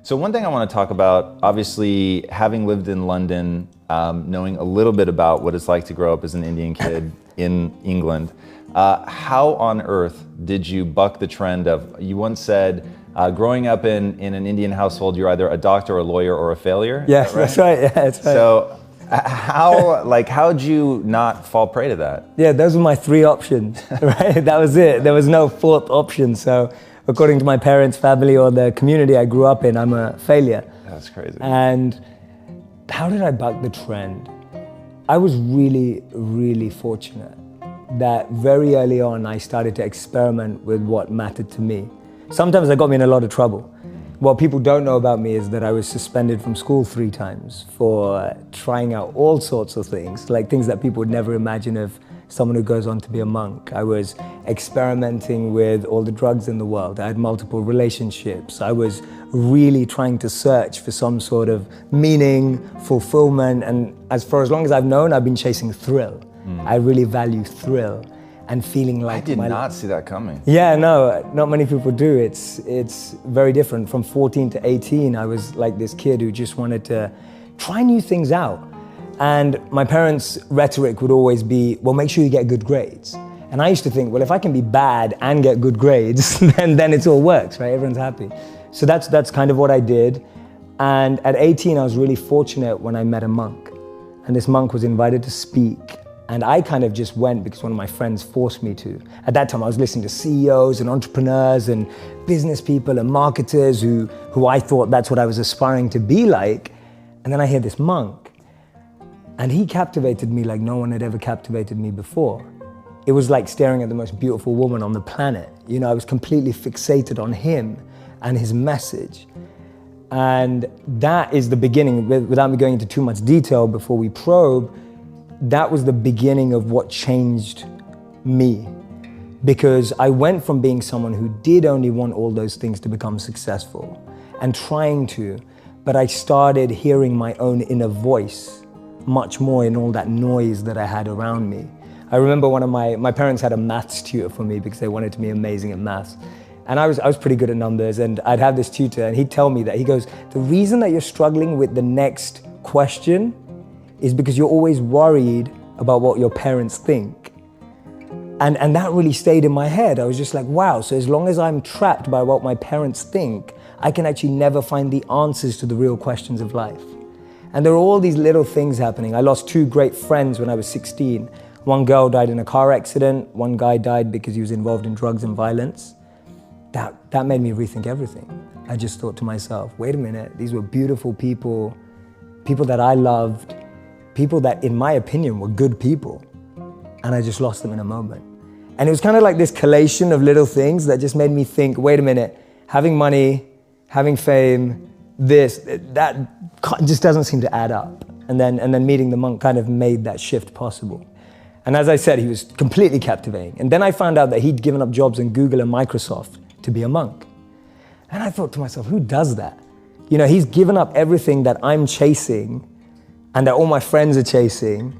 So one thing I want to talk about, obviously having lived in London, knowing a little bit about what it's like to grow up as an Indian kid in England, how on earth did you buck the trend of, you once said, growing up in an Indian household, you're either a doctor, a lawyer, or a failure? Yes, that's right. Yeah, that's right. So how'd you not fall prey to that? Yeah, those were my three options, right? That was it. There was no fourth option. So according to my parents, family, or the community I grew up in, I'm a failure. That's crazy. And how did I buck the trend? I was really, really fortunate that very early on I started to experiment with what mattered to me. Sometimes that got me in a lot of trouble. What people don't know about me is that I was suspended from school 3 times for trying out all sorts of things, like things that people would never imagine of someone who goes on to be a monk. I was experimenting with all the drugs in the world. I had multiple relationships. I was really trying to search for some sort of meaning, fulfillment, and as long as I've known, I've been chasing thrill. I really value thrill and feeling like I did not see that coming. Yeah, no, not many people do. It's very different. From 14 to 18, I was like this kid who just wanted to try new things out. And my parents' rhetoric would always be, well, make sure you get good grades. And I used to think, well, if I can be bad and get good grades, then it all works, right? Everyone's happy. So that's kind of what I did. And at 18, I was really fortunate when I met a monk. And this monk was invited to speak. And I kind of just went because one of my friends forced me to. At that time, I was listening to CEOs and entrepreneurs and business people and marketers who I thought that's what I was aspiring to be like. And then I hear this monk. And he captivated me like no one had ever captivated me before. It was like staring at the most beautiful woman on the planet. You know, I was completely fixated on him and his message. And that is the beginning, without me going into too much detail before we probe, that was the beginning of what changed me. Because I went from being someone who did only want all those things to become successful and trying to, but I started hearing my own inner voice much more in all that noise that I had around me. I remember one of my parents had a maths tutor for me because they wanted to be amazing at maths. And I was pretty good at numbers, and I'd have this tutor and he'd tell me that, he goes, the reason that you're struggling with the next question is because you're always worried about what your parents think. And that really stayed in my head. I was just like, wow, so as long as I'm trapped by what my parents think, I can actually never find the answers to the real questions of life. And there are all these little things happening. I lost 2 great friends when I was 16. One girl died in a car accident. One guy died because he was involved in drugs and violence. That made me rethink everything. I just thought to myself, wait a minute, these were beautiful people, people that I loved, people that, in my opinion, were good people. And I just lost them in a moment. And it was kind of like this collation of little things that just made me think, wait a minute, having money, having fame, that just doesn't seem to add up. And then meeting the monk kind of made that shift possible. And as I said, he was completely captivating. And then I found out that he'd given up jobs in Google and Microsoft to be a monk. And I thought to myself, who does that? You know, he's given up everything that I'm chasing and that all my friends are chasing,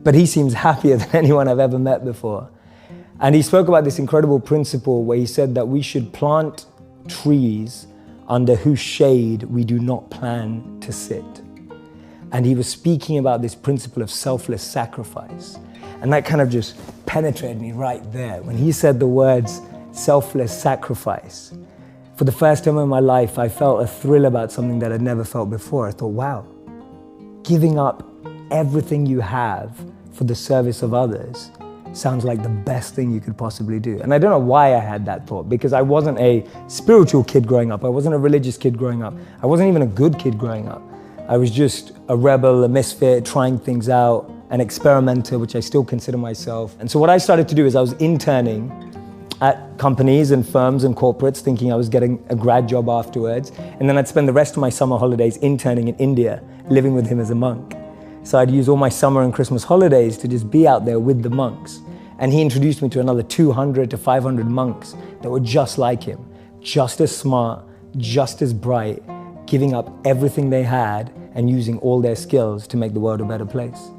but he seems happier than anyone I've ever met before. And he spoke about this incredible principle where he said that we should plant trees under whose shade we do not plan to sit. And he was speaking about this principle of selfless sacrifice. And that kind of just penetrated me right there. When he said the words selfless sacrifice, for the first time in my life, I felt a thrill about something that I'd never felt before. I thought, wow, giving up everything you have for the service of others sounds like the best thing you could possibly do. And I don't know why I had that thought, because I wasn't a spiritual kid growing up. I wasn't a religious kid growing up. I wasn't even a good kid growing up. I was just a rebel, a misfit, trying things out, an experimenter, which I still consider myself. And so what I started to do is I was interning at companies and firms and corporates, thinking I was getting a grad job afterwards. And then I'd spend the rest of my summer holidays interning in India, living with him as a monk. So I'd use all my summer and Christmas holidays to just be out there with the monks. And he introduced me to another 200 to 500 monks that were just like him, just as smart, just as bright, giving up everything they had and using all their skills to make the world a better place.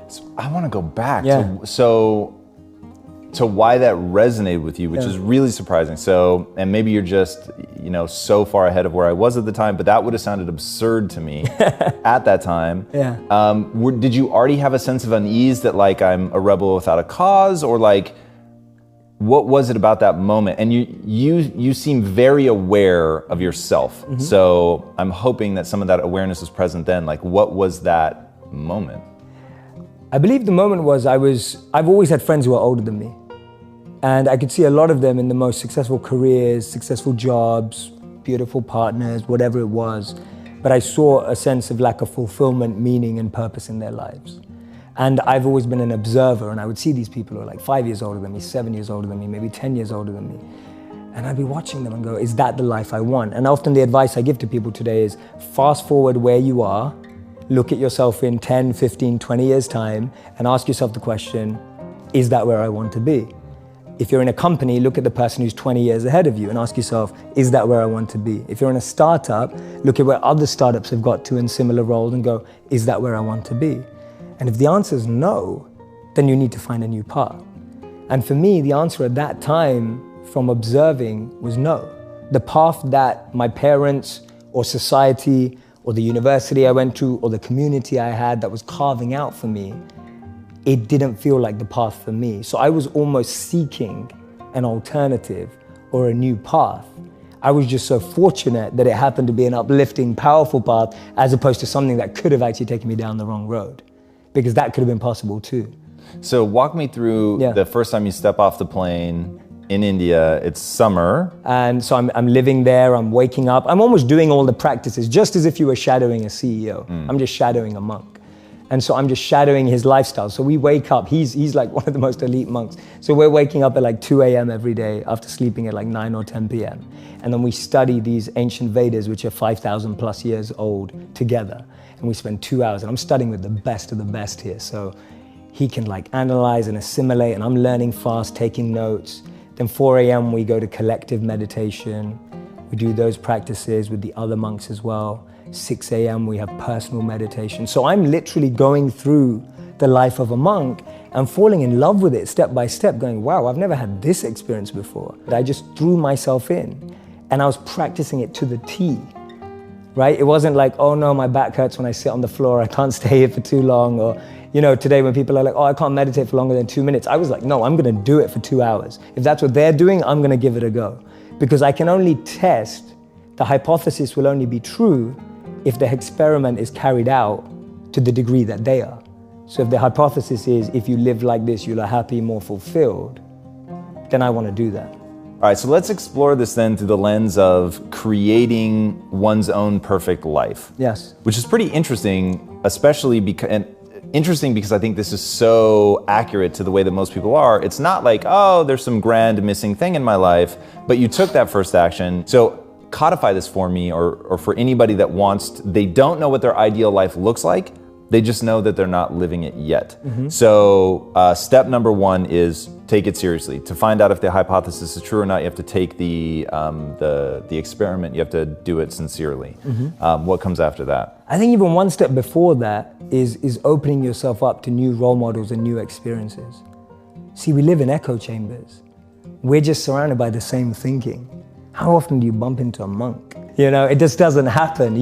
So I want to go back. Yeah. So to why that resonated with you, which is really surprising. So, and maybe you're just, so far ahead of where I was at the time, but that would have sounded absurd to me at that time. Yeah. Did you already have a sense of unease that like I'm a rebel without a cause, or like, what was it about that moment? And you seem very aware of yourself. So I'm hoping that some of that awareness was present then. Like, what was that moment? I believe the moment was I've always had friends who are older than me. And I could see a lot of them in the most successful careers, successful jobs, beautiful partners, whatever it was. But I saw a sense of lack of fulfillment, meaning, and purpose in their lives. And I've always been an observer, and I would see these people who are like 5 years older than me, 7 years older than me, maybe 10 years older than me. And I'd be watching them and go, is that the life I want? And often the advice I give to people today is fast forward where you are, look at yourself in 10, 15, 20 years time, and ask yourself the question, is that where I want to be? If you're in a company, look at the person who's 20 years ahead of you and ask yourself, is that where I want to be? If you're in a startup, look at where other startups have got to in similar roles and go, is that where I want to be? And if the answer is no, then you need to find a new path. And for me, the answer at that time from observing was no. The path that my parents or society or the university I went to or the community I had that was carving out for me, it didn't feel like the path for me. So I was almost seeking an alternative or a new path. I was just so fortunate that it happened to be an uplifting, powerful path as opposed to something that could have actually taken me down the wrong road. Because that could have been possible too. So walk me through the first time you step off the plane in India. It's summer. And so I'm living there, I'm waking up. I'm almost doing all the practices, just as if you were shadowing a CEO. I'm just shadowing a monk. And so I'm just shadowing his lifestyle. So we wake up, he's like one of the most elite monks. So we're waking up at like 2 a.m. every day after sleeping at like 9 or 10 p.m. And then we study these ancient Vedas, which are 5,000 plus years old, together. And we spend 2 hours, and I'm studying with the best of the best here. So he can like analyze and assimilate, and I'm learning fast, taking notes. Then 4 a.m. we go to collective meditation. We do those practices with the other monks as well. 6 a.m. we have personal meditation. So I'm literally going through the life of a monk and falling in love with it step by step, going, wow, I've never had this experience before. But I just threw myself in, and I was practicing it to the T. Right? It wasn't like, oh no, my back hurts when I sit on the floor, I can't stay here for too long. Or, today when people are like, oh, I can't meditate for longer than 2 minutes. I was like, no, I'm gonna do it for 2 hours. If that's what they're doing, I'm gonna give it a go. Because I can only test, the hypothesis will only be true if the experiment is carried out to the degree that they are. So if the hypothesis is, if you live like this, you'll be happy, more fulfilled, then I wanna do that. All right, so let's explore this then through the lens of creating one's own perfect life. Yes. Which is pretty interesting, especially because I think this is so accurate to the way that most people are. It's not like, oh, there's some grand missing thing in my life, but you took that first action. So codify this for me or for anybody that they don't know what their ideal life looks like. They just know that they're not living it yet. So step number one is take it seriously. To find out if the hypothesis is true or not, you have to take the experiment. You have to do it sincerely. What comes after that? I think even one step before that is opening yourself up to new role models and new experiences. See, we live in echo chambers. We're just surrounded by the same thinking. How often do you bump into a monk? It just doesn't happen.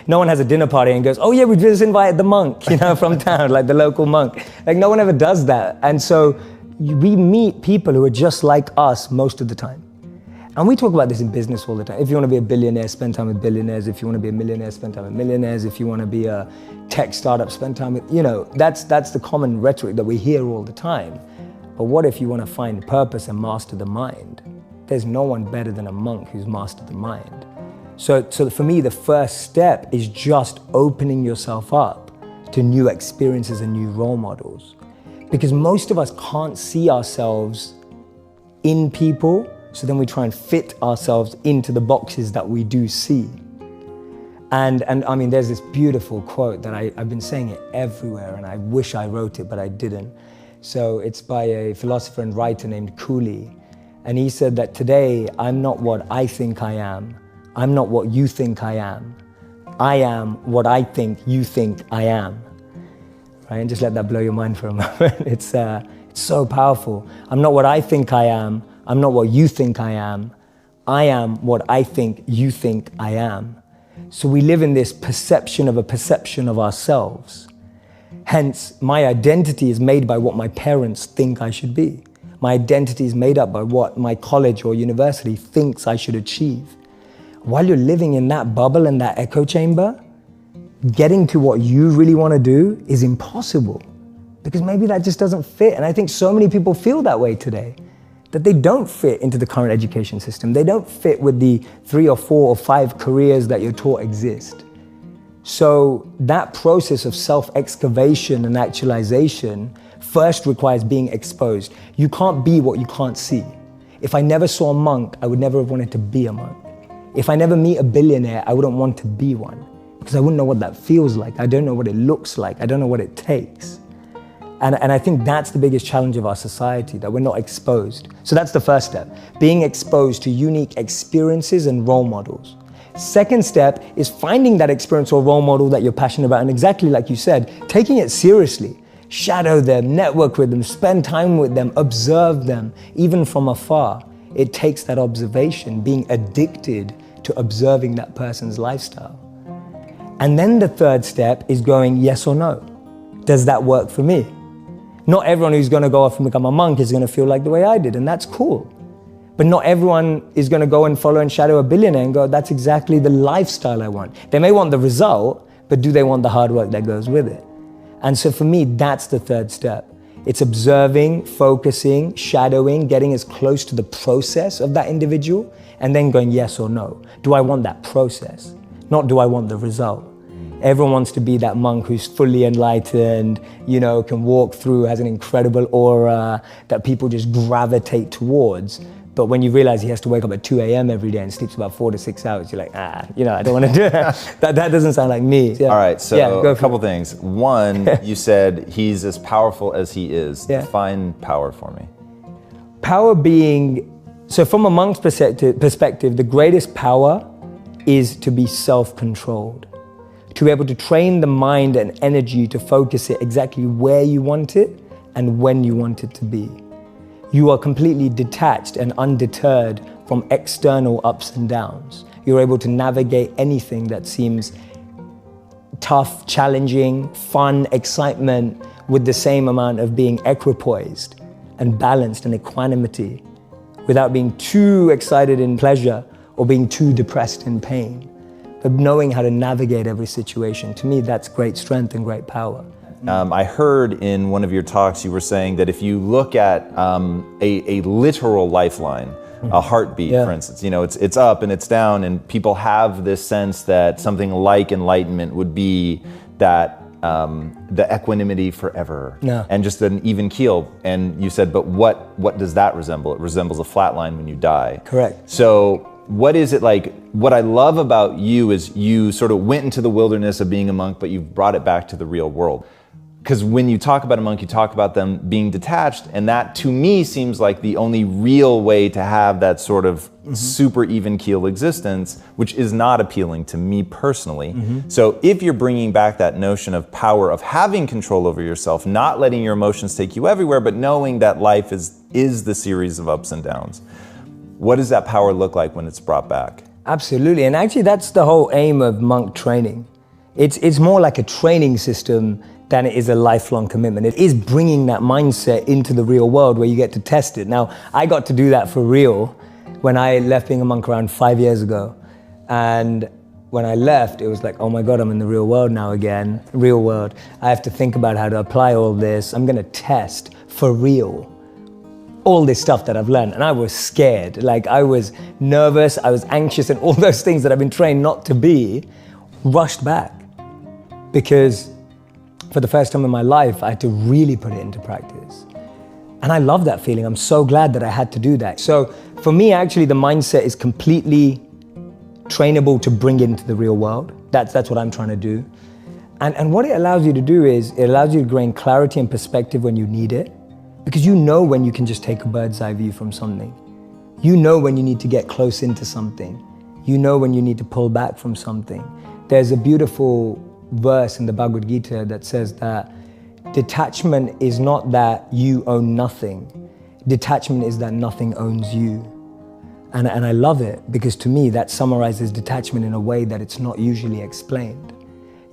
No one has a dinner party and goes, oh yeah, we just invited the monk, from town, like the local monk. Like no one ever does that. And so we meet people who are just like us most of the time. And we talk about this in business all the time. If you want to be a billionaire, spend time with billionaires. If you want to be a millionaire, spend time with millionaires. If you want to be a tech startup, spend time with, that's the common rhetoric that we hear all the time. But what if you want to find purpose and master the mind? There's no one better than a monk who's mastered the mind. So for me, the first step is just opening yourself up to new experiences and new role models. Because most of us can't see ourselves in people, so then we try and fit ourselves into the boxes that we do see. And I mean, there's this beautiful quote that I've been saying it everywhere, and I wish I wrote it, but I didn't. So it's by a philosopher and writer named Cooley. And he said that today, I'm not what I think I am. I'm not what you think I am. I am what I think you think I am. Right? And just let that blow your mind for a moment. It's a So powerful. I'm not what I think I am. I'm not what you think I am. I am what I think you think I am. So we live in this perception of a perception of ourselves. Hence, my identity is made by what my parents think I should be. My identity is made up by what my college or university thinks I should achieve. While you're living in that bubble and that echo chamber, getting to what you really want to do is impossible, because maybe that just doesn't fit. And I think so many people feel that way today, that they don't fit into the current education system. They don't fit with the 3 or 4 or 5 careers that you're taught exist. So that process of self-excavation and actualization first requires being exposed. You can't be what you can't see. If I never saw a monk, I would never have wanted to be a monk. If I never meet a billionaire, I wouldn't want to be one, because I wouldn't know what that feels like. I don't know what it looks like. I don't know what it takes. And I think that's the biggest challenge of our society, that we're not exposed. So that's the first step, being exposed to unique experiences and role models. Second step is finding that experience or role model that you're passionate about, and exactly like you said, taking it seriously. Shadow them, network with them, spend time with them, observe them, even from afar. It takes that observation, being addicted to observing that person's lifestyle. And then the third step is going yes or no. Does that work for me? Not everyone who's going to go off and become a monk is going to feel like the way I did, and that's cool. But not everyone is going to go and follow and shadow a billionaire and go, that's exactly the lifestyle I want. They may want the result, but do they want the hard work that goes with it? And so for me, that's the third step. It's observing, focusing, shadowing, getting as close to the process of that individual, and then going yes or no. Do I want that process? Not do I want the result? Everyone wants to be that monk who's fully enlightened, can walk through, has an incredible aura that people just gravitate towards. But when you realize he has to wake up at 2 a.m. every day and sleeps about 4 to 6 hours, you're like, I don't want to do it. that doesn't sound like me. Yeah. All right, so a couple things. One, you said he's as powerful as he is. Yeah. Define power for me. Power being, so from a monk's perspective, the greatest power is to be self-controlled. To be able to train the mind and energy to focus it exactly where you want it and when you want it to be. You are completely detached and undeterred from external ups and downs. You're able to navigate anything that seems tough, challenging, fun, excitement, with the same amount of being equipoised and balanced and equanimity, without being too excited in pleasure or being too depressed in pain. But knowing how to navigate every situation, to me, that's great strength and great power. I heard in one of your talks you were saying that if you look at a literal lifeline, a heartbeat, for instance, it's up and it's down, and people have this sense that something like enlightenment would be that the equanimity forever and just an even keel. And you said, but what does that resemble? It resembles a flat line when you die. Correct. So what is it like? What I love about you is you sort of went into the wilderness of being a monk, but you've brought it back to the real world. Because when you talk about a monk, you talk about them being detached, and that to me seems like the only real way to have that sort of super even keel existence, which is not appealing to me personally. So if you're bringing back that notion of power, of having control over yourself, not letting your emotions take you everywhere, but knowing that life is the series of ups and downs, what does that power look like when it's brought back? Absolutely, and actually that's the whole aim of monk training. It's more like a training system than it is a lifelong commitment. It is bringing that mindset into the real world where you get to test it. Now, I got to do that for real when I left being a monk around 5 years ago. And when I left, it was like, oh my God, I'm in the real world now again. Real world. I have to think about how to apply all this. I'm gonna test for real all this stuff that I've learned. And I was scared. Like, I was nervous, I was anxious, and all those things that I've been trained not to be rushed back. Because for the first time in my life, I had to really put it into practice. And I love that feeling. I'm so glad that I had to do that. So for me, actually, the mindset is completely trainable to bring it into the real world. That's what I'm trying to do. And what it allows you to do is, it allows you to gain clarity and perspective when you need it. Because you know when you can just take a bird's eye view from something. You know when you need to get close into something. You know when you need to pull back from something. There's a beautiful verse in the Bhagavad Gita that says that detachment is not that you own nothing. Detachment is that nothing owns you. And I love it, because to me that summarizes detachment in a way that it's not usually explained.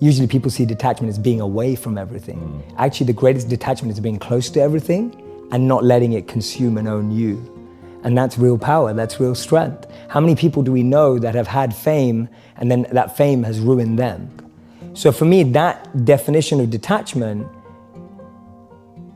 Usually people see detachment as being away from everything. Actually, the greatest detachment is being close to everything and not letting it consume and own you. And that's real power, that's real strength. How many people do we know that have had fame and then that fame has ruined them? So for me, that definition of detachment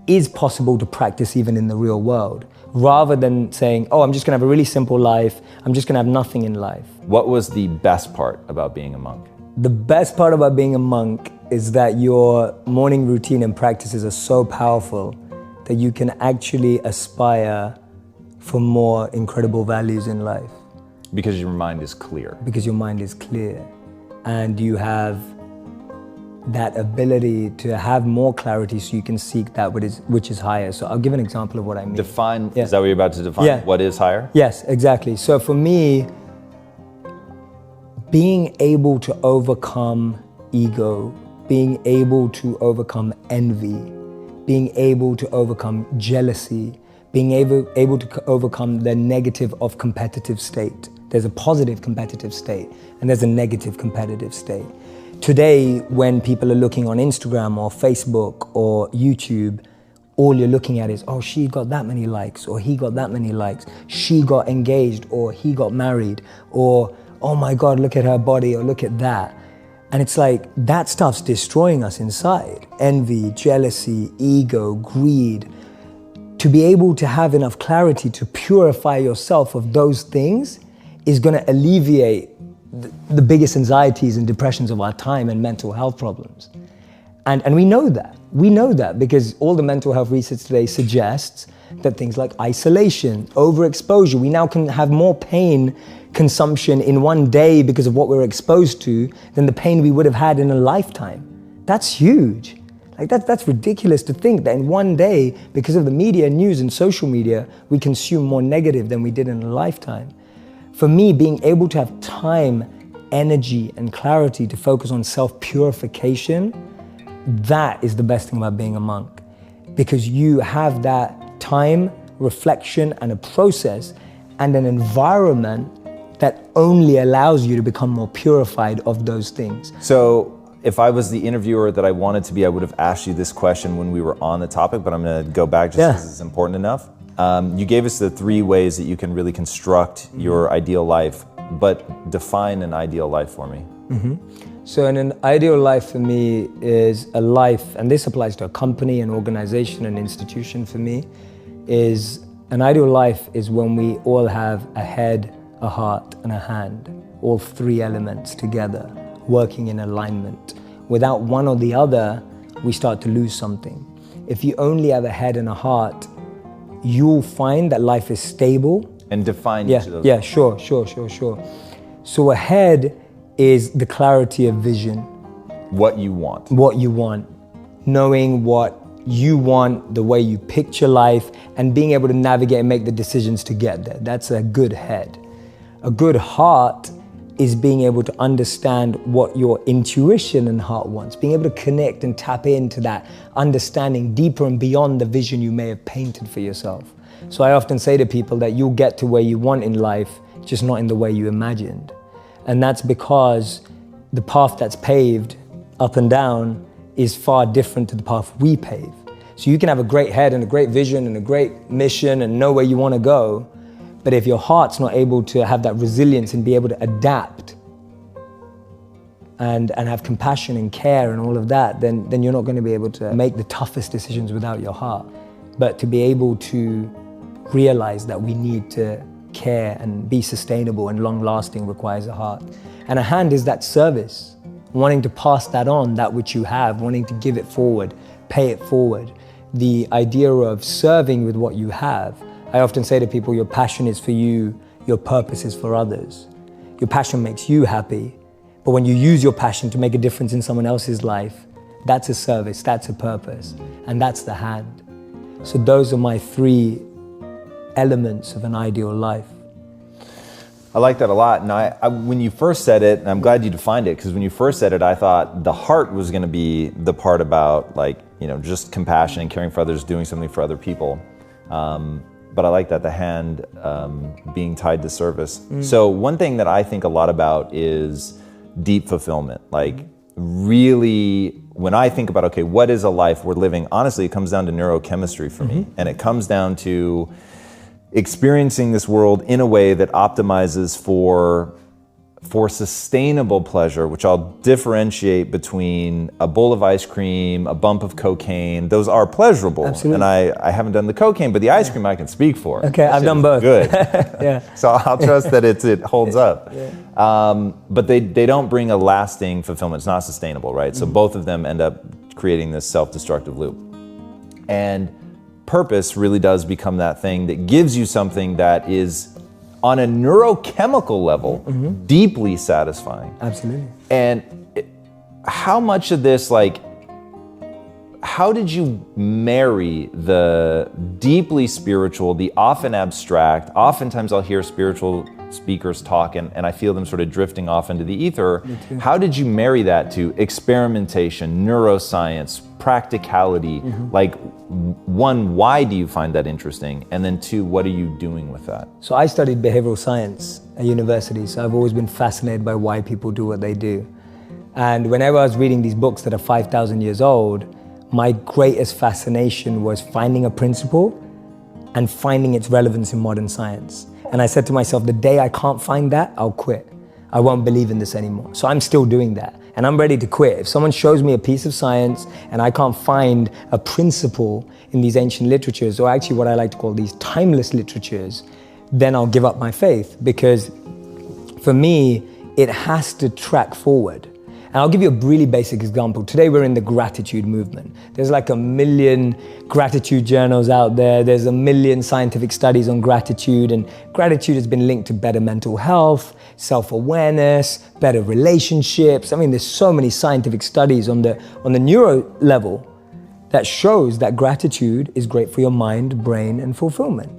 is possible to practice even in the real world, rather than saying, oh, I'm just gonna have a really simple life, I'm just gonna have nothing in life. What was the best part about being a monk? The best part about being a monk is that your morning routine and practices are so powerful that you can actually aspire for more incredible values in life. Because your mind is clear. Because your mind is clear and you have that ability to have more clarity so you can seek that which is higher. So I'll give an example of what I mean. Define, is that what you're about to define? What is higher? Yes, exactly. So for me, being able to overcome ego, being able to overcome envy, being able to overcome jealousy, being able to overcome the negative of competitive state. There's a positive competitive state and there's a negative competitive state. Today, when people are looking on Instagram or Facebook or YouTube, all you're looking at is, oh, she got that many likes, or he got that many likes, she got engaged, or he got married, or, oh my God, look at her body, or look at that. And it's like, that stuff's destroying us inside. Envy, jealousy, ego, greed. To be able to have enough clarity to purify yourself of those things is gonna alleviate the biggest anxieties and depressions of our time and mental health problems. And we know that. We know that because all the mental health research today suggests that things like isolation, overexposure, we now can have more pain consumption in one day because of what we're exposed to than the pain we would have had in a lifetime. That's huge. Like that's ridiculous to think that in one day, because of the media, news and social media, we consume more negative than we did in a lifetime. For me, being able to have time, energy, and clarity to focus on self-purification, that is the best thing about being a monk. Because you have that time, reflection, and a process, and an environment that only allows you to become more purified of those things. So, if I was the interviewer that I wanted to be, I would have asked you this question when we were on the topic, but I'm gonna go back just because it's important enough. You gave us the 3 ways that you can really construct your ideal life, but define an ideal life for me. So an ideal life for me is a life, and this applies to a company, an organization, an institution for me, is an ideal life is when we all have a head, a heart, and a hand, all 3 elements together, working in alignment. Without one or the other, we start to lose something. If you only have a head and a heart, you'll find that life is stable. And define each of those. Yeah, sure. So a head is the clarity of vision. What you want. What you want. Knowing what you want, the way you picture life, and being able to navigate and make the decisions to get there. That's a good head. A good heart is being able to understand what your intuition and heart wants, being able to connect and tap into that understanding deeper and beyond the vision you may have painted for yourself. So I often say to people that you'll get to where you want in life, just not in the way you imagined. And that's because the path that's paved up and down is far different to the path we pave. So you can have a great head and a great vision and a great mission and know where you want to go, but if your heart's not able to have that resilience and be able to adapt and have compassion and care and all of that, then you're not going to be able to make the toughest decisions without your heart. But to be able to realize that we need to care and be sustainable and long-lasting requires a heart. And a hand is that service, wanting to pass that on, that which you have, wanting to give it forward, pay it forward. The idea of serving with what you have. I often say to people, your passion is for you, your purpose is for others. Your passion makes you happy, but when you use your passion to make a difference in someone else's life, that's a service, that's a purpose, and that's the hand. So those are my 3 elements of an ideal life. I like that a lot. And I when you first said it, and I'm glad you defined it, because when you first said it, I thought the heart was going to be the part about like just compassion and caring for others, doing something for other people. But I like that, the hand being tied to service. So one thing that I think a lot about is deep fulfillment. Like really, when I think about, okay, what is a life we're living? Honestly, it comes down to neurochemistry for me. And it comes down to experiencing this world in a way that optimizes for sustainable pleasure, which I'll differentiate between a bowl of ice cream, a bump of cocaine. Those are pleasurable. Absolutely. And I haven't done the cocaine, but the ice cream I can speak for. Okay, I've done both. Good. Yeah. So I'll trust that it holds up. Yeah. But they don't bring a lasting fulfillment. It's not sustainable, right? So both of them end up creating this self-destructive loop. And purpose really does become that thing that gives you something that is on a neurochemical level, deeply satisfying. Absolutely. And how much of this, like, how did you marry the deeply spiritual, the often abstract? Oftentimes I'll hear spiritual speakers talk and I feel them sort of drifting off into the ether. How did you marry that to experimentation, neuroscience, practicality? Like, one, why do you find that interesting? And then two, what are you doing with that? So I studied behavioral science at university, so I've always been fascinated by why people do what they do. And whenever I was reading these books that are 5,000 years old, my greatest fascination was finding a principle and finding its relevance in modern science. And I said to myself, the day I can't find that, I'll quit. I won't believe in this anymore. So I'm still doing that. And I'm ready to quit. If someone shows me a piece of science and I can't find a principle in these ancient literatures, or actually what I like to call these timeless literatures, then I'll give up my faith. Because for me, it has to track forward. And I'll give you a really basic example. Today we're in the gratitude movement. There's like 1 million gratitude journals out there. There's 1 million scientific studies on gratitude, and gratitude has been linked to better mental health, self-awareness, better relationships. I mean, there's so many scientific studies on the neuro level that shows that gratitude is great for your mind, brain, and fulfillment.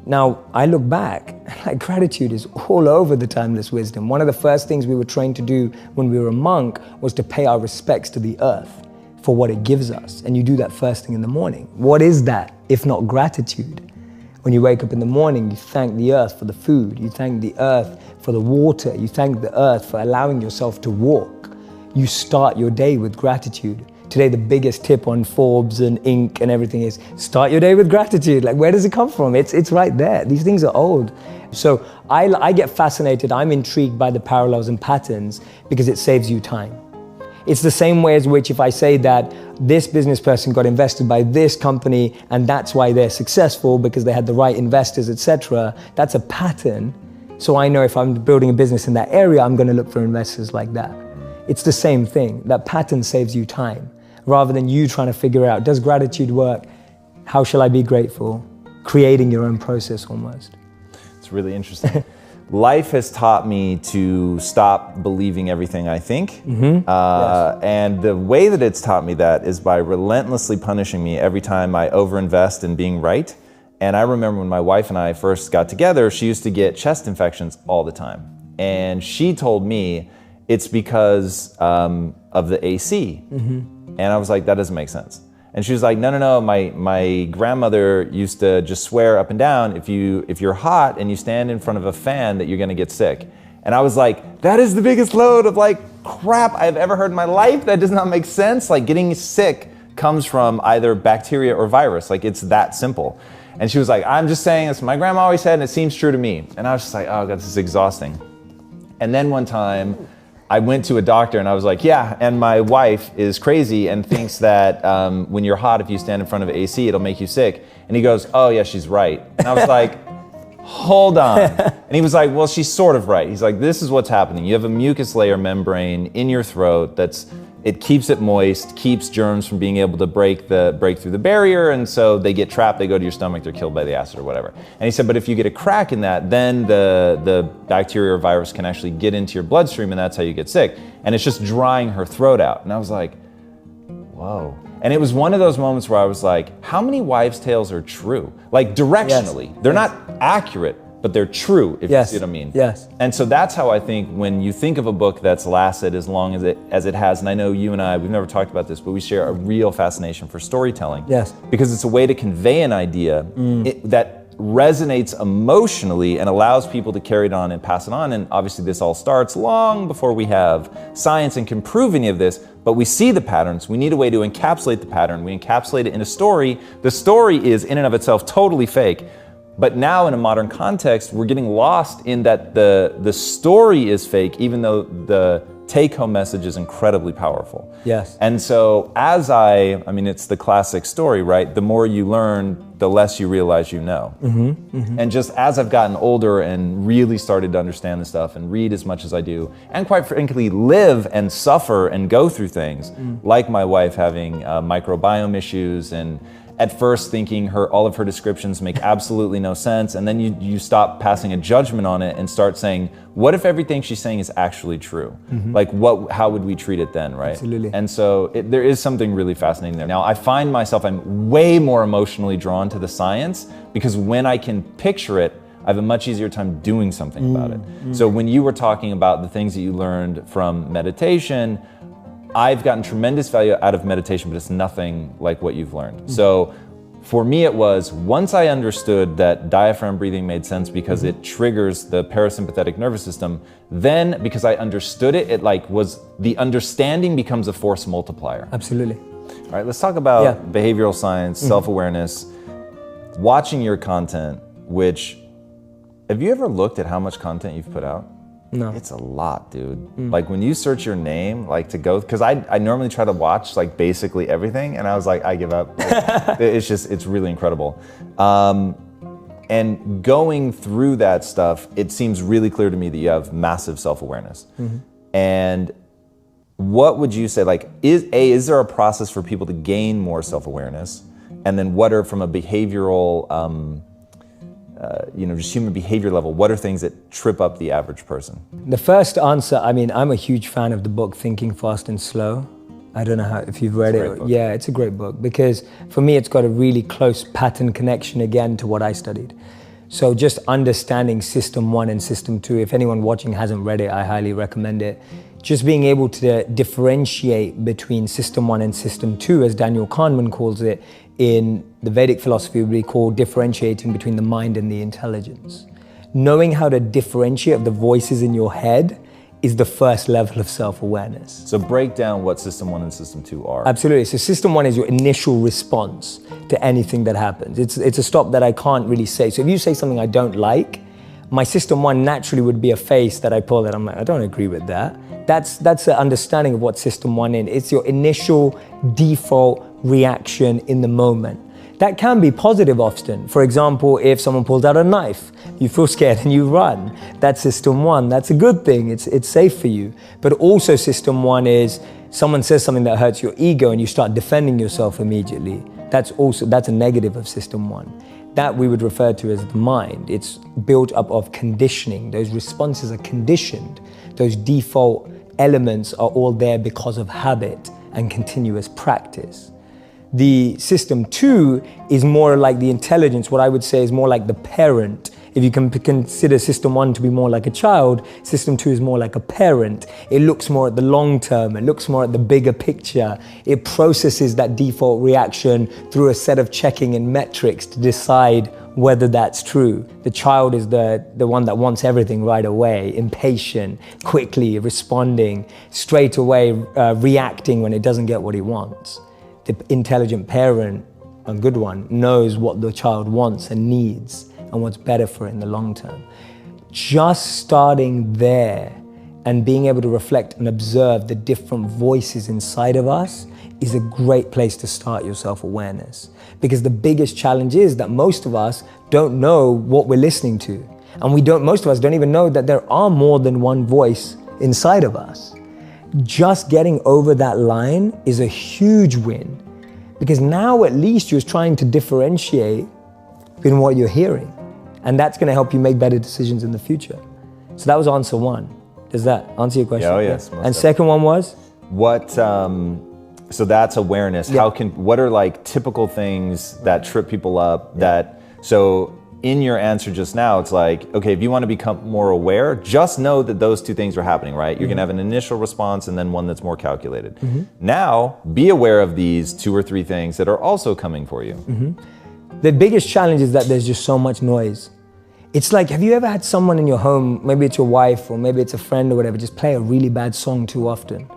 Now, I look back, like gratitude is all over the timeless wisdom. One of the first things we were trained to do when we were a monk was to pay our respects to the earth for what it gives us. And you do that first thing in the morning. What is that if not gratitude? When you wake up in the morning, you thank the earth for the food. You thank the earth for the water. You thank the earth for allowing yourself to walk. You start your day with gratitude. Today, the biggest tip on Forbes and Inc. and everything is start your day with gratitude. Like, where does it come from? It's right there. These things are old. So I get fascinated. I'm intrigued by the parallels and patterns because it saves you time. It's the same way as which if I say that this business person got invested by this company and that's why they're successful because they had the right investors, etc. That's a pattern. So I know if I'm building a business in that area, I'm going to look for investors like that. It's the same thing. That pattern saves you time. Rather than you trying to figure out, does gratitude work? How shall I be grateful? Creating your own process almost. It's really interesting. Life has taught me to stop believing everything I think. Yes. And the way that it's taught me that is by relentlessly punishing me every time I overinvest in being right. And I remember when my wife and I first got together, she used to get chest infections all the time. And she told me it's because of the AC. And I was like, that doesn't make sense. And she was like, no, my grandmother used to just swear up and down, if you're hot and you stand in front of a fan that you're gonna get sick. And I was like, that is the biggest load of like crap I've ever heard in my life. That does not make sense. Like getting sick comes from either bacteria or virus. Like it's that simple. And she was like, I'm just saying this, my grandma always said, and it seems true to me. And I was just like, oh God, this is exhausting. And then one time, I went to a doctor and I was like, yeah, and my wife is crazy and thinks that when you're hot, if you stand in front of AC, it'll make you sick. And he goes, oh yeah, she's right. And I was like, hold on. And he was like, well, she's sort of right. He's like, this is what's happening. You have a mucus layer membrane in your throat it keeps it moist, keeps germs from being able to break through the barrier, and so they get trapped, they go to your stomach, they're killed by the acid or whatever. And he said, but if you get a crack in that, then the bacteria or virus can actually get into your bloodstream, and that's how you get sick. And it's just drying her throat out. And I was like, whoa. And it was one of those moments where I was like, how many wives' tales are true? Like directionally, they're not accurate, but they're true, if you see what I mean. Yes. And so that's how I think when you think of a book that's lasted as long as it has, and I know you and I, we've never talked about this, but we share a real fascination for storytelling. Yes. Because it's a way to convey an idea that resonates emotionally and allows people to carry it on and pass it on. And obviously this all starts long before we have science and can prove any of this, but we see the patterns. We need a way to encapsulate the pattern. We encapsulate it in a story. The story is in and of itself totally fake. But now in a modern context, we're getting lost in that the story is fake, even though the take-home message is incredibly powerful. Yes. And so I mean, it's the classic story, right? The more you learn, the less you realize you know. And just as I've gotten older and really started to understand this stuff and read as much as I do, and quite frankly, live and suffer and go through things, like my wife having microbiome issues, and at first thinking all of her descriptions make absolutely no sense, and then you stop passing a judgment on it and start saying, what if everything she's saying is actually true? Like how would we treat it then, right? Absolutely. And so there is something really fascinating there. Now I find myself, I'm way more emotionally drawn to the science, because when I can picture it, I have a much easier time doing something about it. So when you were talking about the things that you learned from meditation, I've gotten tremendous value out of meditation, but it's nothing like what you've learned. So for me, it was once I understood that diaphragm breathing made sense because it triggers the parasympathetic nervous system, then because I understood it, the understanding becomes a force multiplier. Absolutely. All right, let's talk about behavioral science, self-awareness, watching your content, have you ever looked at how much content you've put out? No. It's a lot, dude. Like when you search your name, because I normally try to watch like basically everything, and I was like, I give up. It's really incredible. And going through that stuff, it seems really clear to me that you have massive self-awareness. And what would you say, is there a process for people to gain more self-awareness? And then what are, from a behavioral, just human behavior level, what are things that trip up the average person? The first answer, I mean, I'm a huge fan of the book Thinking Fast and Slow. I don't know if you've read it. Yeah, it's a great book, because for me it's got a really close pattern connection again to what I studied. So just understanding System 1 and System 2, if anyone watching hasn't read it, I highly recommend it. Just being able to differentiate between System 1 and System 2, as Daniel Kahneman calls it, in the Vedic philosophy would be called differentiating between the mind and the intelligence. Knowing how to differentiate the voices in your head is the first level of self-awareness. So break down what System 1 and System 2 are. Absolutely. So System 1 is your initial response to anything that happens. It's a stop that I can't really say. So if you say something I don't like, my System 1 naturally would be a face that I pull that I'm like, I don't agree with that. That's an understanding of what System 1 is. It's your initial default reaction in the moment. That can be positive often. For example, if someone pulls out a knife, you feel scared and you run. That's System 1. That's a good thing. It's safe for you. But also System 1 is someone says something that hurts your ego and you start defending yourself immediately. That's a negative of System 1. That we would refer to as the mind. It's built up of conditioning. Those responses are conditioned. Those default elements are all there because of habit and continuous practice. The System 2 is more like the intelligence. What I would say is more like the parent. If you can consider System 1 to be more like a child, System 2 is more like a parent. It looks more at the long term. It looks more at the bigger picture. It processes that default reaction through a set of checking and metrics to decide whether that's true. The child is the one that wants everything right away, impatient, quickly responding, straight away reacting when it doesn't get what he wants. The intelligent parent, a good one, knows what the child wants and needs and what's better for it in the long term. Just starting there and being able to reflect and observe the different voices inside of us is a great place to start your self-awareness. Because the biggest challenge is that most of us don't know what we're listening to. And most of us don't even know that there are more than one voice inside of us. Just getting over that line is a huge win, because now at least you're trying to differentiate in what you're hearing, and that's going to help you make better decisions in the future. So that was answer 1. Does that answer your question? Yeah, oh yes. And second one was? So that's awareness. Yeah. What are like typical things that trip people up so in your answer just now, it's like, okay, if you want to become more aware, just know that those two things are happening, right? You're going to have an initial response and then one that's more calculated. Now, be aware of these 2 or 3 things that are also coming for you. The biggest challenge is that there's just so much noise. It's like, have you ever had someone in your home, maybe it's your wife or maybe it's a friend or whatever, just play a really bad song too often,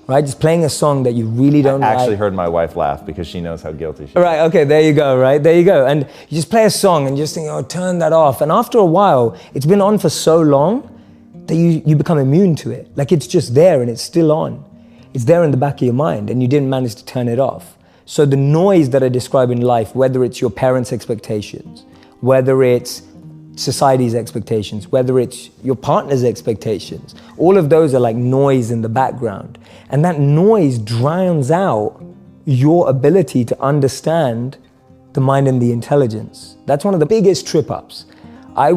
right? Just playing a song that you really don't like. I actually heard my wife laugh because she knows how guilty she is. Right, okay, there you go, right? There you go. And you just play a song and you just think, oh, turn that off. And after a while, it's been on for so long that you become immune to it. Like it's just there and it's still on. It's there in the back of your mind and you didn't manage to turn it off. So the noise that I describe in life, whether it's your parents' expectations, whether it's society's expectations, whether it's your partner's expectations, all of those are like noise in the background. And that noise drowns out your ability to understand the mind and the intelligence. That's one of the biggest trip-ups. I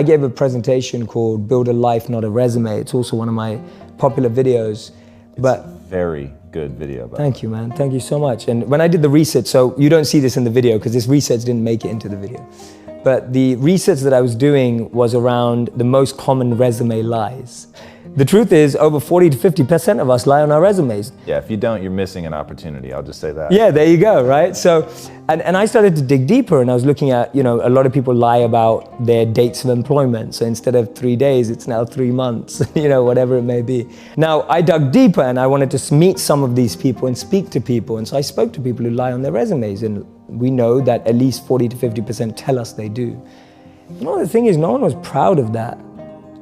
gave a presentation called Build a Life, Not a Resume. It's also one of my popular videos. But very good video. Thank you, man. Thank you so much. And when I did the research, so you don't see this in the video because this research didn't make it into the video. But the research that I was doing was around the most common resume lies. The truth is, over 40 to 50% of us lie on our resumes. Yeah, if you don't, you're missing an opportunity. I'll just say that. Yeah, there you go, right? So, and I started to dig deeper and I was looking at, a lot of people lie about their dates of employment. So instead of 3 days, it's now 3 months, whatever it may be. Now, I dug deeper and I wanted to meet some of these people and speak to people. And so I spoke to people who lie on their resumes, and we know that at least 40 to 50% tell us they do. The thing is, no one was proud of that.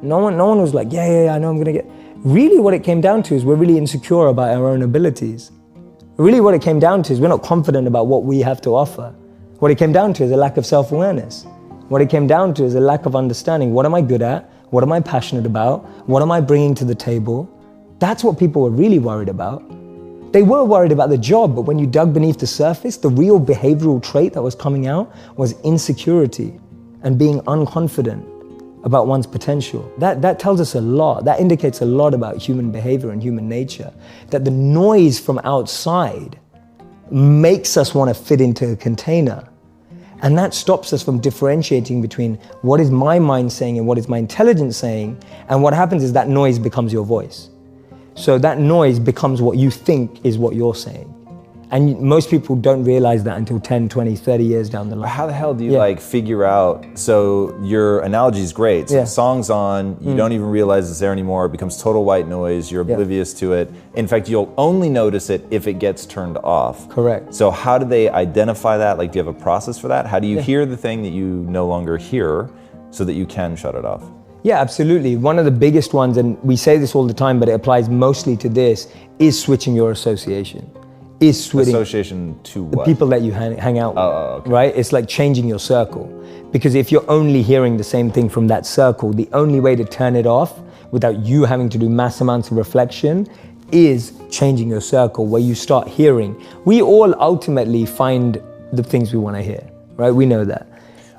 No one was like, yeah, I know I'm gonna get. Really what it came down to is we're really insecure about our own abilities. Really what it came down to is we're not confident about what we have to offer. What it came down to is a lack of self-awareness. What it came down to is a lack of understanding. What am I good at? What am I passionate about? What am I bringing to the table? That's what people were really worried about. They were worried about the job, but when you dug beneath the surface, the real behavioral trait that was coming out was insecurity and being unconfident about one's potential. That tells us a lot. That indicates a lot about human behavior and human nature. That the noise from outside makes us want to fit into a container. And that stops us from differentiating between what is my mind saying and what is my intelligence saying. And what happens is that noise becomes your voice. So that noise becomes what you think is what you're saying. And most people don't realize that until 10, 20, 30 years down the line. How the hell do you figure out, so your analogy is great. So the song's on, you don't even realize it's there anymore, it becomes total white noise, you're oblivious to it. In fact, you'll only notice it if it gets turned off. Correct. So how do they identify that? Like, do you have a process for that? How do you hear the thing that you no longer hear so that you can shut it off? Yeah, absolutely. One of the biggest ones, and we say this all the time, but it applies mostly to this, is switching your association. Is switching association to what? The people that you hang out with, okay. Right? It's like changing your circle. Because if you're only hearing the same thing from that circle, the only way to turn it off without you having to do mass amounts of reflection is changing your circle, where you start hearing. We all ultimately find the things we want to hear, right? We know that.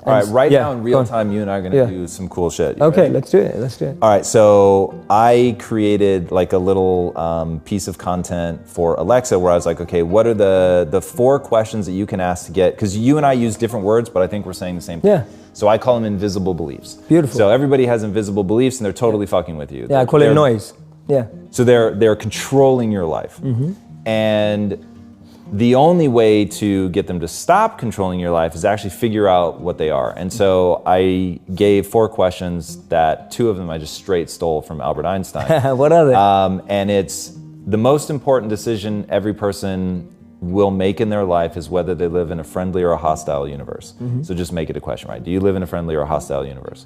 All right, right now in real time, you and I are gonna do some cool shit. Okay, let's do it, All right, so I created like a little piece of content for Alexa where I was like, okay, what are the 4 questions that you can ask to get, because you and I use different words, but I think we're saying the same thing. Yeah. So I call them invisible beliefs. Beautiful. So everybody has invisible beliefs and they're totally fucking with you. Yeah, I call it noise. Yeah. So they're controlling your life. And the only way to get them to stop controlling your life is actually figure out what they are. And so I gave 4 questions that 2 of them I just straight stole from Albert Einstein. What are they? And it's the most important decision every person will make in their life is whether they live in a friendly or a hostile universe. So just make it a question, right? Do you live in a friendly or a hostile universe?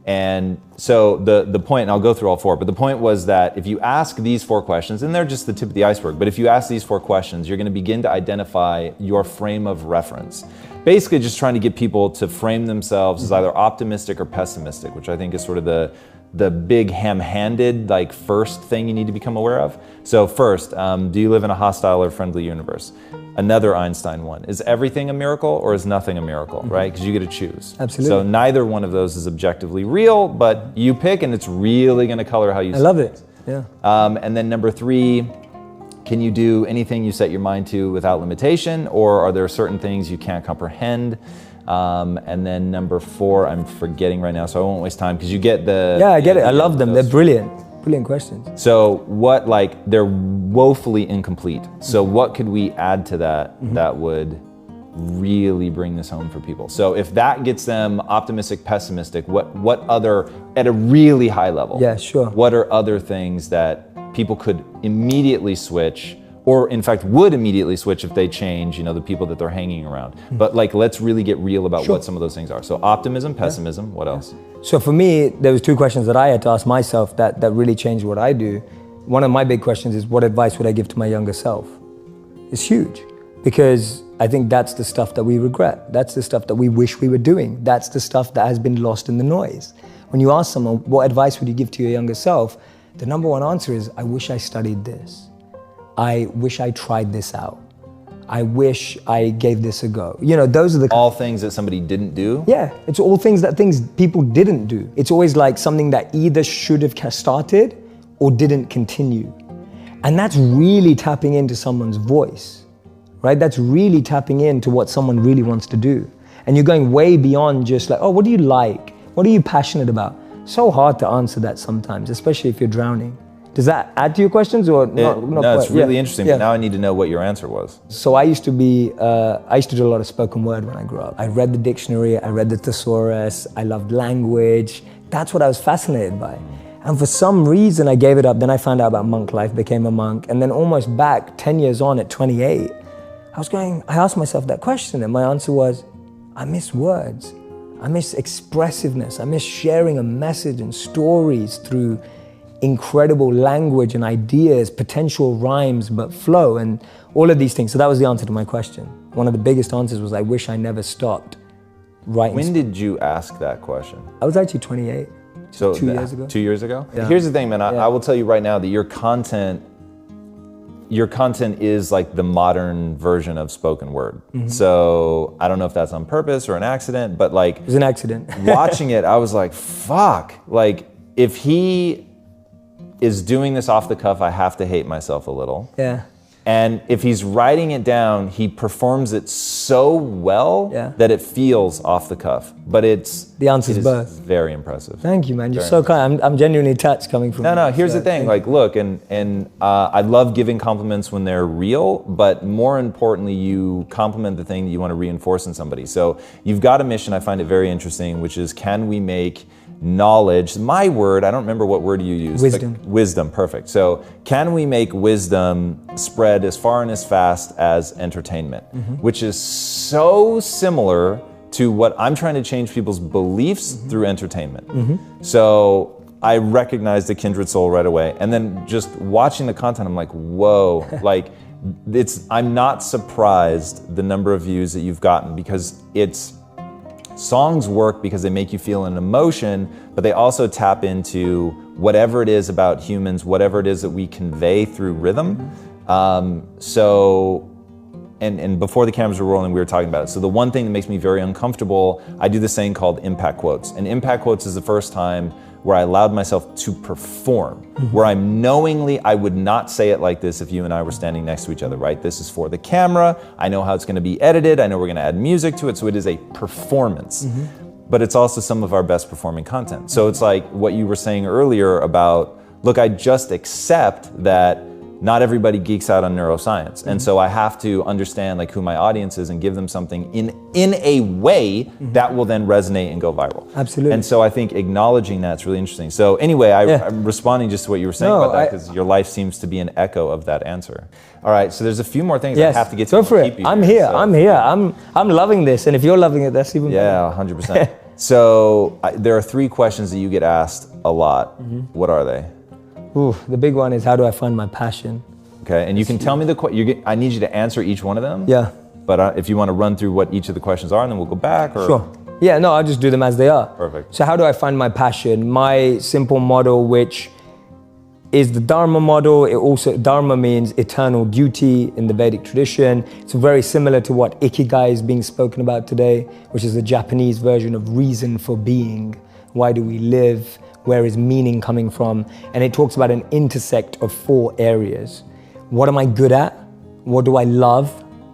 And so the point, and I'll go through all 4, but the point was that if you ask these 4 questions, and they're just the tip of the iceberg, but if you ask these 4 questions, you're gonna begin to identify your frame of reference. Basically just trying to get people to frame themselves as either optimistic or pessimistic, which I think is sort of the big ham-handed like first thing you need to become aware of. So first, do you live in a hostile or friendly universe? Another Einstein one, is everything a miracle or is nothing a miracle, right? Because you get to choose. Absolutely. So neither one of those is objectively real, but you pick and it's really gonna color how you see it. I love it, yeah. And then number 3, can you do anything you set your mind to without limitation, or are there certain things you can't comprehend? And then number 4, I'm forgetting right now, so I won't waste time because you get the... Yeah, I get it. I love them. They're brilliant. Brilliant questions. So what, like, they're woefully incomplete. So what could we add to that that would really bring this home for people? So if that gets them optimistic, pessimistic, what other, at a really high level? Yeah, sure. What are other things that people could immediately switch, or in fact would immediately switch if they change, you know, the people that they're hanging around? But like, let's really get real about what some of those things are. So optimism, pessimism, what else? So for me, there was 2 questions that I had to ask myself that really changed what I do. One of my big questions is, what advice would I give to my younger self? It's huge, because I think that's the stuff that we regret. That's the stuff that we wish we were doing. That's the stuff that has been lost in the noise. When you ask someone, what advice would you give to your younger self? The number 1 answer is, I wish I studied this. I wish I tried this out. I wish I gave this a go. You know, those are the... All things that somebody didn't do? Yeah, it's all things people didn't do. It's always like something that either should have started or didn't continue. And that's really tapping into someone's voice, right? That's really tapping into what someone really wants to do. And you're going way beyond just like, oh, what do you like? What are you passionate about? So hard to answer that sometimes, especially if you're drowning. Does that add to your questions or not? No, it's really interesting, but now I need to know what your answer was. So I used to do a lot of spoken word when I grew up. I read the dictionary, I read the thesaurus, I loved language. That's what I was fascinated by. And for some reason I gave it up. Then I found out about monk life, became a monk. And then almost back 10 years on at 28, I asked myself that question, and my answer was, I miss words. I miss expressiveness. I miss sharing a message and stories through incredible language and ideas, potential rhymes, but flow and all of these things. So that was the answer to my question. One of the biggest answers was, I wish I never stopped writing. When did you ask that question? I was actually 28, so 2 years ago. 2 years ago? Yeah. Here's the thing, man, I will tell you right now that your content is like the modern version of spoken word. So I don't know if that's on purpose or an accident, but like... It was an accident. Watching it, I was like, fuck. Like, if he is doing this off the cuff, I have to hate myself a little. Yeah. And if he's writing it down, he performs it so well that it feels off the cuff. But the answer's both. Very impressive. Thank you, man. You're so kind. I'm genuinely touched coming from you. No, here's the thing. Like, look, and I love giving compliments when they're real, but more importantly, you compliment the thing that you want to reinforce in somebody. So you've got a mission, I find it very interesting, which is, can we make knowledge, my word, I don't remember what word you used. Wisdom. Wisdom, perfect. So can we make wisdom spread as far and as fast as entertainment, which is so similar to what I'm trying to change people's beliefs through entertainment. So I recognized the kindred soul right away. And then just watching the content, I'm like, whoa, like I'm not surprised the number of views that you've gotten, because songs work because they make you feel an emotion, but they also tap into whatever it is about humans, whatever it is that we convey through rhythm. And before the cameras were rolling, we were talking about it. So the one thing that makes me very uncomfortable, I do this thing called impact quotes. And impact quotes is the first time where I allowed myself to perform, where I would not say it like this if you and I were standing next to each other, right? This is for the camera. I know how it's gonna be edited. I know we're gonna add music to it. So it is a performance, but it's also some of our best performing content. So it's like what you were saying earlier about, look, I just accept that not everybody geeks out on neuroscience. And so I have to understand like who my audience is and give them something in a way that will then resonate and go viral. Absolutely. And so I think acknowledging that's really interesting. So anyway, I'm responding just to what you were saying about that, because your life seems to be an echo of that answer. All right, so there's a few more things I have to get to. Go for it. I'm here. I'm loving this. And if you're loving it, that's even better. Yeah, 100%. So there are 3 questions that you get asked a lot. What are they? Ooh, the big one is, how do I find my passion? Okay, and you can tell me I need you to answer each one of them. Yeah. But if you want to run through what each of the questions are, and then we'll go back. Or... Sure. Yeah, no, I'll just do them as they are. Perfect. So how do I find my passion? My simple model, which is the Dharma model. Dharma means eternal duty in the Vedic tradition. It's very similar to what Ikigai is being spoken about today, which is the Japanese version of reason for being. Why do we live? Where is meaning coming from? And it talks about an intersect of 4 areas. What am I good at? What do I love?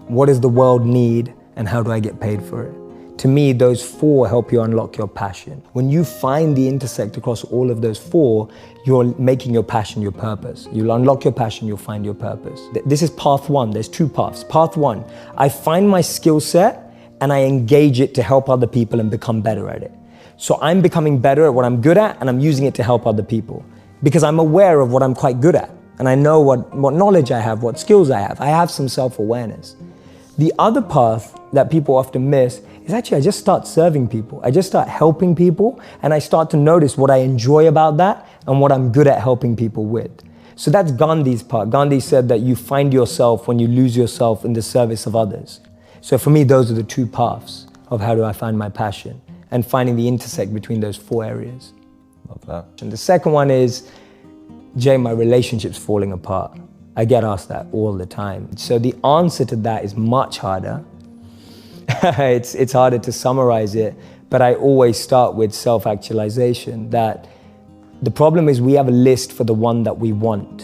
What does the world need? And how do I get paid for it? To me, those four help you unlock your passion. When you find the intersect across all of those four, you're making your passion your purpose. You'll unlock your passion, you'll find your purpose. This is path one. There's two paths. Path one, I find my skill set and I engage it to help other people and become better at it. So I'm becoming better at what I'm good at and I'm using it to help other people because I'm aware of what I'm quite good at and I know what knowledge I have, what skills I have. I have some self-awareness. The other path that people often miss is actually I just start serving people. I just start helping people and I start to notice what I enjoy about that and what I'm good at helping people with. So that's Gandhi's part. Gandhi said that you find yourself when you lose yourself in the service of others. So for me, those are the two paths of how do I find my passion and finding the intersect between those four areas. Love that. And the second one is, Jay, my relationship's falling apart. I get asked that all the time. So the answer to that is much harder. It's harder to summarize it, but I always start with self-actualization, that the problem is we have a list for the one that we want,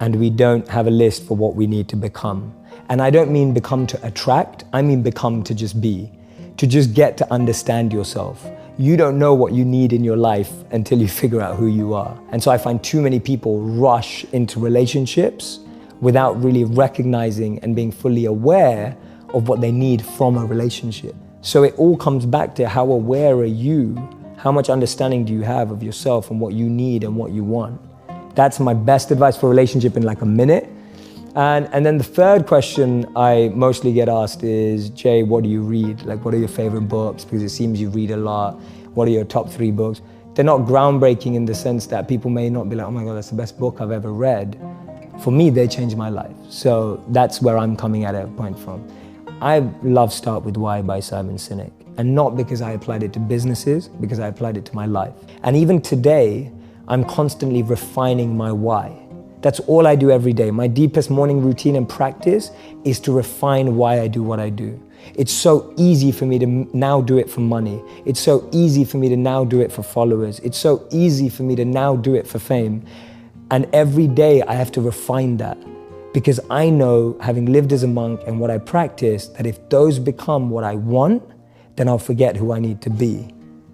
and we don't have a list for what we need to become. And I don't mean become to attract, I mean become to just be, to just get to understand yourself. You don't know what you need in your life until you figure out who you are. And so I find too many people rush into relationships without really recognizing and being fully aware of what they need from a relationship. So it all comes back to how aware are you? How much understanding do you have of yourself and what you need and what you want? That's my best advice for a relationship in like a minute. And then the third question I mostly get asked is, Jay, what do you read? Like, what are your favorite books? Because it seems you read a lot. What are your top 3 books? They're not groundbreaking in the sense that people may not be like, oh my God, that's the best book I've ever read. For me, they changed my life. So that's where I'm coming at a point from. I love Start With Why by Simon Sinek. And not because I applied it to businesses, because I applied it to my life. And even today, I'm constantly refining my why. That's all I do every day. My deepest morning routine and practice is to refine why I do what I do. It's so easy for me to now do it for money. It's so easy for me to now do it for followers. It's so easy for me to now do it for fame. And every day I have to refine that because I know, having lived as a monk and what I practice, that if those become what I want, then I'll forget who I need to be.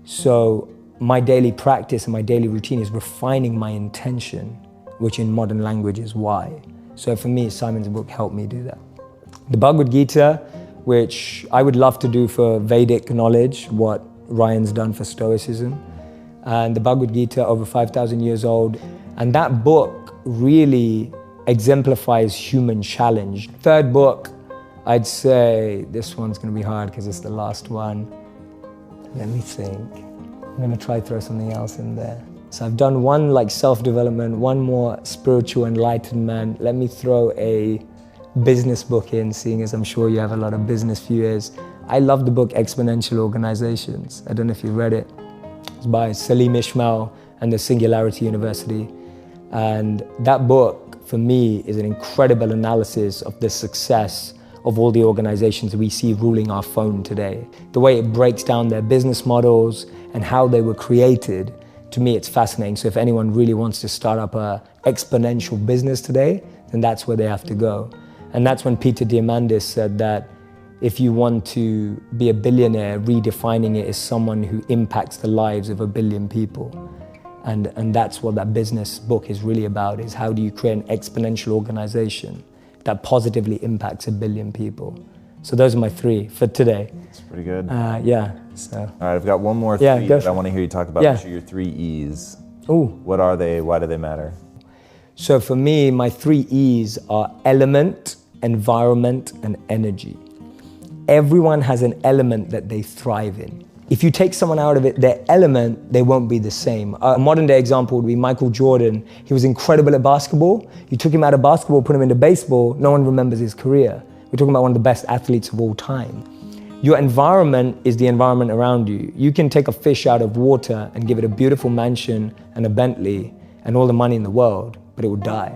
So my daily practice and my daily routine is refining my intention, which in modern language is why. So for me, Simon's book helped me do that. The Bhagavad Gita, which I would love to do for Vedic knowledge, what Ryan's done for Stoicism. And the Bhagavad Gita, over 5,000 years old. And that book really exemplifies human challenge. Third book, I'd say this one's gonna be hard because it's the last one. Let me think. I'm gonna try throw something else in there. So I've done one like self-development, one more spiritual enlightenment. Let me throw a business book in, seeing as I'm sure you have a lot of business viewers. I love the book Exponential Organizations. I don't know if you read it. It's by Salim Ismail and the Singularity University. And that book, for me, is an incredible analysis of the success of all the organizations we see ruling our phone today. The way it breaks down their business models and how they were created. To me, it's fascinating. So if anyone really wants to start up an exponential business today, then that's where they have to go. And that's when Peter Diamandis said that if you want to be a billionaire, redefining it as someone who impacts the lives of 1 billion people. And that's what that business book is really about, is how do you create an exponential organization that positively impacts 1 billion people. So those are my 3 for today. That's pretty good. Yeah. So. All right, I've got one more 3 that I want to hear you talk about. Yeah. Which are your 3 E's. Ooh. What are they? Why do they matter? So for me, my 3 E's are element, environment, and energy. Everyone has an element that they thrive in. If you take someone out of it, their element, they won't be the same. A modern day example would be Michael Jordan. He was incredible at basketball. You took him out of basketball, put him into baseball, no one remembers his career. We're talking about one of the best athletes of all time. Your environment is the environment around you. You can take a fish out of water and give it a beautiful mansion and a Bentley and all the money in the world, but it will die.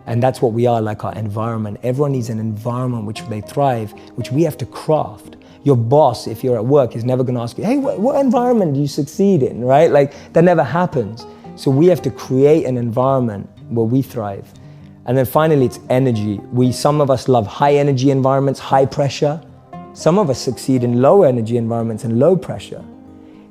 And that's what we are, like our environment. Everyone needs an environment which they thrive, which we have to craft. Your boss, if you're at work, is never gonna ask you, hey, what environment do you succeed in, right? Like, that never happens. So we have to create an environment where we thrive. And then finally, it's energy. Some of us love high energy environments, high pressure. Some of us succeed in low energy environments and low pressure.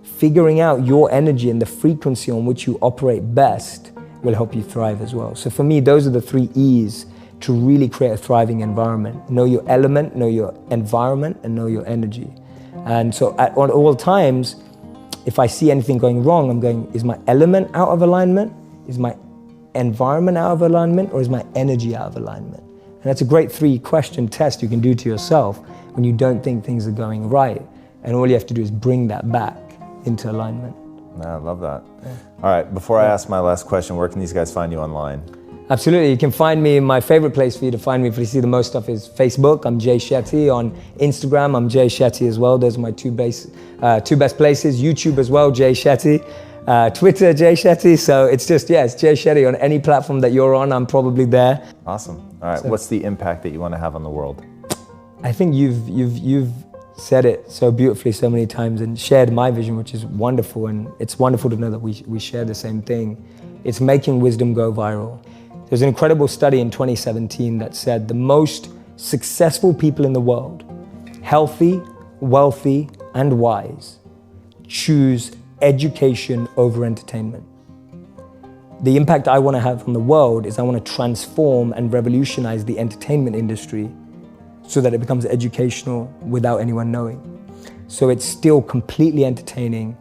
Figuring out your energy and the frequency on which you operate best will help you thrive as well. So for me, those are the 3 E's to really create a thriving environment. Know your element, know your environment, and know your energy. And so at all times, if I see anything going wrong, I'm going, is my element out of alignment? Is my environment out of alignment? Or is my energy out of alignment? And that's a great 3-question test you can do to yourself when you don't think things are going right. And all you have to do is bring that back into alignment. I love that. Yeah. All right, before I ask my last question, where can these guys find you online? Absolutely, you can find me, my favorite place for you to find me, if you see the most stuff, is Facebook. I'm Jay Shetty. On Instagram, I'm Jay Shetty as well. Those are my two best places. YouTube as well, Jay Shetty. Twitter, Jay Shetty. So it's just, it's Jay Shetty. On any platform that you're on, I'm probably there. Awesome. All right, what's the impact that you want to have on the world? I think you've said it so beautifully so many times and shared my vision, which is wonderful. And it's wonderful to know that we share the same thing. It's making wisdom go viral. There's an incredible study in 2017 that said the most successful people in the world, healthy, wealthy, and wise, choose education over entertainment. The impact I want to have on the world is I want to transform and revolutionize the entertainment industry so that it becomes educational without anyone knowing. So it's still completely entertaining.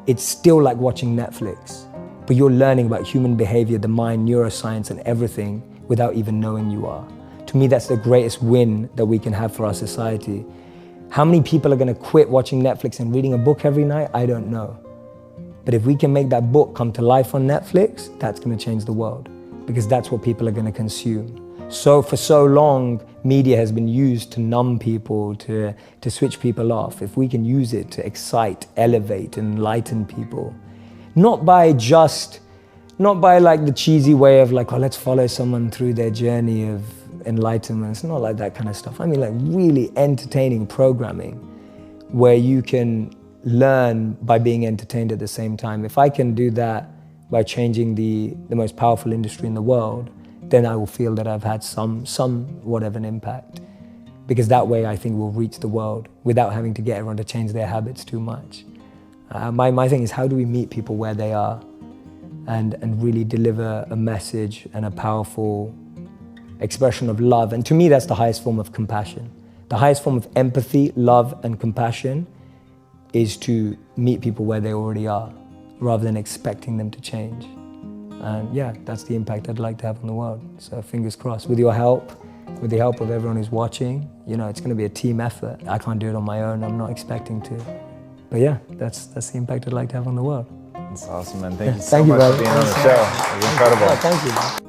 It's still like watching Netflix, but you're learning about human behavior, the mind, neuroscience, and everything without even knowing you are. To me, that's the greatest win that we can have for our society. How many people are going to quit watching Netflix and reading a book every night? I don't know. But if we can make that book come to life on Netflix, that's going to change the world, because that's what people are going to consume. So for so long, media has been used to numb people, to switch people off. If we can use it to excite, elevate, enlighten people, not by like the cheesy way of like, oh, let's follow someone through their journey of enlightenment. It's not like that kind of stuff. I mean, like really entertaining programming where you can learn by being entertained at the same time. If I can do that by changing the most powerful industry in the world, then I will feel that I've had somewhat of an impact. Because that way I think we'll reach the world without having to get everyone to change their habits too much. My thing is, how do we meet people where they are and really deliver a message and a powerful expression of love? And to me, that's the highest form of compassion. The highest form of empathy, love, and compassion is to meet people where they already are, rather than expecting them to change. And yeah, that's the impact I'd like to have on the world. So fingers crossed, with your help, with the help of everyone who's watching, it's going to be a team effort. I can't do it on my own, I'm not expecting to. But yeah, that's the impact I'd like to have on the world. That's awesome, man. Thank you so much for being on the show. It was incredible. Thank you, man.